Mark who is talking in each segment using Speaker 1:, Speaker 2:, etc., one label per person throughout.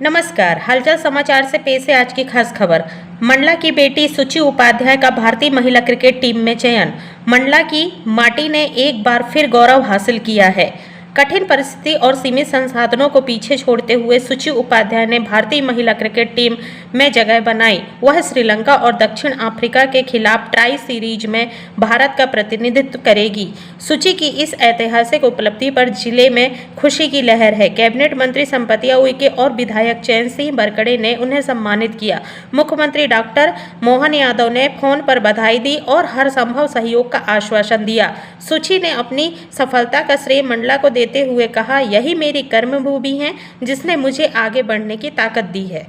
Speaker 1: नमस्कार, हालचाल समाचार से पेश है आज की खास खबर। मंडला की बेटी सुचि उपाध्याय का भारतीय महिला क्रिकेट टीम में चयन। मंडला की माटी ने एक बार फिर गौरव हासिल किया है। कठिन परिस्थिति और सीमित संसाधनों को पीछे छोड़ते हुए सुचि उपाध्याय ने भारतीय महिला क्रिकेट टीम में जगह बनाई। वह श्रीलंका और दक्षिण अफ्रीका के खिलाफ ट्राई सीरीज में भारत का प्रतिनिधित्व करेगी। सुचि की इस ऐतिहासिक उपलब्धि पर जिले में खुशी की लहर है। कैबिनेट मंत्री संपतिया उइके और विधायक चैन सिंह बरकड़े ने उन्हें सम्मानित किया। मुख्यमंत्री डॉक्टर मोहन यादव ने फोन पर बधाई दी और हर संभव सहयोग का आश्वासन दिया। सुचि ने अपनी सफलता का श्रेय मंडला को देते हुए कहा, यही मेरी कर्मभूमि है जिसने मुझे आगे बढ़ने की ताकत दी है।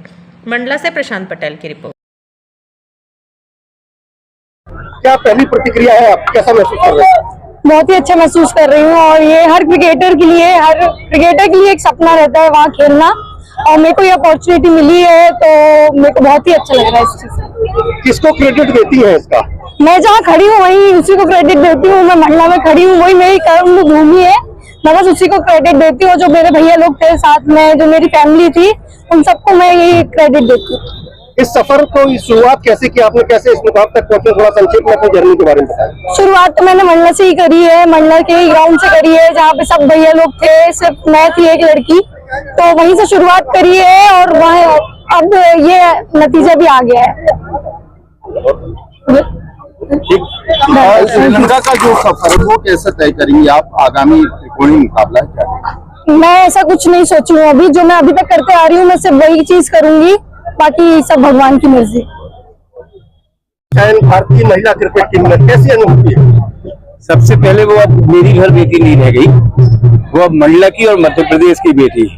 Speaker 1: मंडला से प्रशांत पटेल की रिपोर्ट।
Speaker 2: क्या पहली प्रतिक्रिया है, आप कैसा महसूस कर रहे हैं?
Speaker 3: बहुत ही अच्छा महसूस कर रही हूँ और ये हर क्रिकेटर के लिए एक सपना रहता है वहाँ खेलना, और मेरे को ये अपॉर्चुनिटी मिली है तो मेरे को बहुत ही अच्छा लग रहा है इस चीज से।
Speaker 2: किसको क्रेडिट देती है इसका?
Speaker 3: मैं जहाँ खड़ी हूँ वही उसी को क्रेडिट देती हूँ। मैं मंडला में खड़ी हूँ, वही मेरी कर्मभूमि है, मैं बस उसी को क्रेडिट देती हूँ। जो मेरे भैया लोग थे साथ में, जो मेरी फैमिली थी, उन सबको मैं यही क्रेडिट देती हूँ।
Speaker 2: इस सफर को शुरुआत कैसे की आपने, कैसे इस मुकाम तक पहुंचे, थोड़ा संक्षेप में अपनी जर्नी के बारे में बताएं।
Speaker 3: शुरुआत तो मैंने मंडला से ही करी है, मंडला के ही ग्राउंड से करी है जहाँ पे सब भैया लोग थे, सिर्फ मैं थी एक लड़की, तो वहीं से शुरुआत करी है और वह अब ये नतीजा भी आ गया है।
Speaker 2: श्रीलंका का जो सफर है वो कैसे तय करेंगे आप? आगामी त्रिकोणीय मुकाबला क्या?
Speaker 3: मैं ऐसा कुछ नहीं सोची हूँ अभी, जो मैं अभी तक करते आ रही हूँ मैं सिर्फ वही चीज करूंगी, बाकी सब भगवान की मर्जी।
Speaker 2: भारतीय महिला क्रिकेट टीम में कैसी अनुभूति है?
Speaker 4: सबसे पहले वो अब मेरी घर बेटी नहीं रह गई, वो अब मंडला की और मध्य प्रदेश की बेटी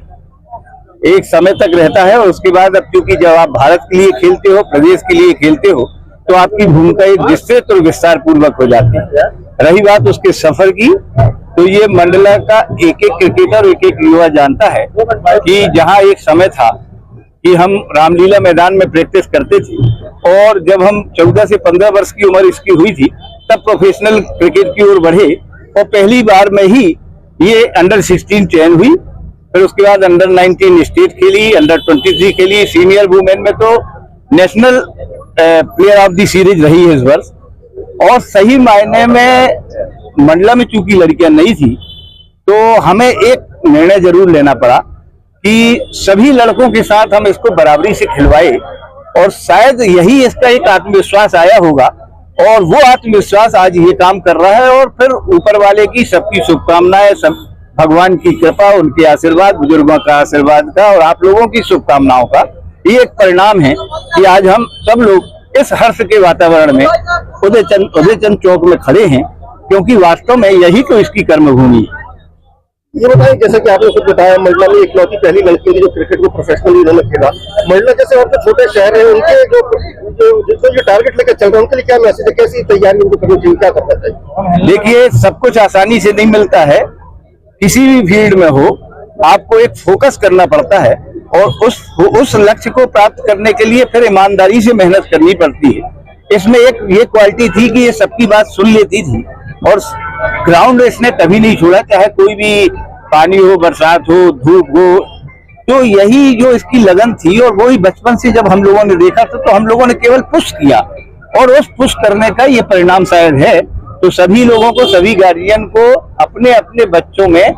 Speaker 4: एक समय तक रहता है, और उसके बाद अब क्योंकि जब आप भारत के लिए खेलते हो, प्रदेश के लिए खेलते हो, तो आपकी भूमिका एक विस्तृत और विस्तार पूर्वक हो जाती है। रही बात उसके सफर की, तो ये मंडला का एक एक क्रिकेटर, एक एक युवा जानता है कि जहां एक समय था कि हम रामलीला मैदान में प्रैक्टिस करते थे, और जब हम 14 से 15 वर्ष की उम्र इसकी हुई थी तब प्रोफेशनल क्रिकेट की ओर बढ़े, और पहली बार में ही ये अंडर 16 चयन हुई। फिर उसके बाद अंडर 19 स्टेट खेली, अंडर 23 खेली, सीनियर वुमेन में तो national player of the series रही है इस वर्ष। और सही मायने में मंडला में चूंकि लड़कियां नहीं थी, तो हमें एक निर्णय जरूर लेना पड़ा कि सभी लड़कों के साथ हम इसको बराबरी से खिलवाए, और शायद यही इसका एक आत्मविश्वास आया होगा, और वो आत्मविश्वास आज ये काम कर रहा है। और फिर ऊपर वाले की सबकी शुभकामनाएं, सब भगवान की कृपा, उनके आशीर्वाद, बुजुर्गों का आशीर्वाद का और आप लोगों की शुभकामनाओं का ये एक परिणाम है कि आज हम सब लोग इस हर्ष के वातावरण में उदयचंद चौक में खड़े हैं, क्योंकि वास्तव में यही तो इसकी कर्मभूमि है।
Speaker 2: ये बताएं, जैसे कि आपने खुद बताया, मंडला में इकलौती पहली लड़की थी जो क्रिकेट को प्रोफेशनली उन्होंने खेला। मंडला जैसे और छोटे शहर है, उनके जो टारगेट लेकर चल रहे हैं, उनके लिए क्या मैसेज है, कैसी तैयारी उनको करनी चाहिए, क्या करना चाहिए?
Speaker 4: देखिए, सब कुछ आसानी से नहीं मिलता है। किसी भी फील्ड में हो, आपको एक फोकस करना पड़ता है, और उस लक्ष्य को प्राप्त करने के लिए फिर ईमानदारी से मेहनत करनी पड़ती है। इसमें एक ये क्वालिटी थी कि ये सबकी बात सुन लेती थी, और ग्राउंड इसने कभी नहीं छोड़ा, चाहे कोई भी पानी हो, बरसात हो, धूप हो। तो यही जो इसकी लगन थी, और वही बचपन से जब हम लोगों ने देखा था, तो हम लोगों ने केवल पुश किया, और उस पुश करने का ये परिणाम शायद है। तो सभी लोगों को, सभी गार्जियन को अपने अपने बच्चों में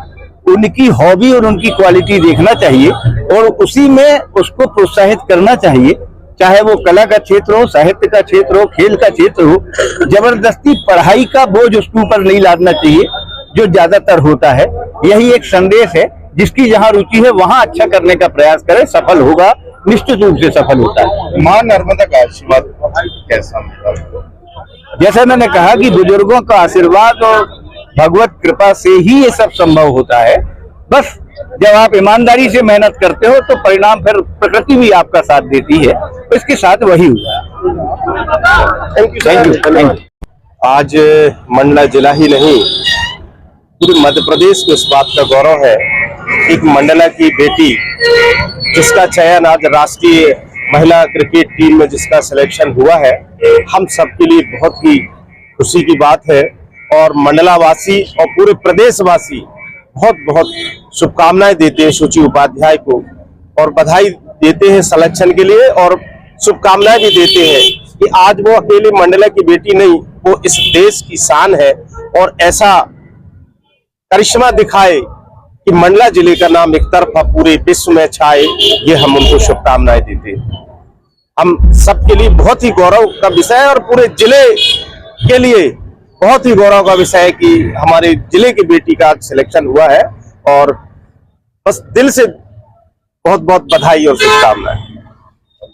Speaker 4: उनकी हॉबी और उनकी क्वालिटी देखना चाहिए, और उसी में उसको प्रोत्साहित करना चाहिए, चाहे वो कला का क्षेत्र हो, साहित्य का क्षेत्र हो, खेल का क्षेत्र हो। जबरदस्ती पढ़ाई का बोझ उसके ऊपर नहीं लादना चाहिए, जो ज्यादातर होता है। यही एक संदेश है, जिसकी जहाँ रुचि है वहाँ अच्छा करने का प्रयास करे, सफल होगा, निश्चित रूप से सफल होता है।
Speaker 2: मां नर्मदा का आशीर्वाद कैसा?
Speaker 4: जैसा मैंने कहा कि बुजुर्गों का आशीर्वाद और भगवत कृपा से ही ये सब संभव होता है। बस जब आप ईमानदारी से मेहनत करते हो, तो परिणाम फिर प्रकृति भी आपका साथ देती है, तो इसके साथ वही हुआ।
Speaker 2: Thank you. आज मंडला जिला ही नहीं, पूरे मध्य प्रदेश को इस बात का गौरव है, एक मंडला की बेटी जिसका चयन आज राष्ट्रीय महिला क्रिकेट टीम में जिसका सिलेक्शन हुआ है, हम सबके लिए बहुत ही खुशी की बात है। और मंडला वासी और पूरे प्रदेशवासी बहुत बहुत शुभकामनाएं देते हैं सुचि उपाध्याय को, और बधाई देते हैं सिलेक्शन के लिए और शुभकामनाएं भी देते हैं कि आज वो अकेली मंडला की बेटी नहीं, वो इस देश की शान है और ऐसा करिश्मा दिखाए कि मंडला जिले का नाम एक तरफा पूरे विश्व में छाए। ये हम उनको शुभकामनाएं देते हैं। हम सबके लिए बहुत ही गौरव का विषय है और पूरे जिले के लिए बहुत ही गौरव का विषय है कि हमारे जिले की बेटी का सिलेक्शन हुआ है और बस दिल से बहुत बहुत बधाई और शुभकामनाएं।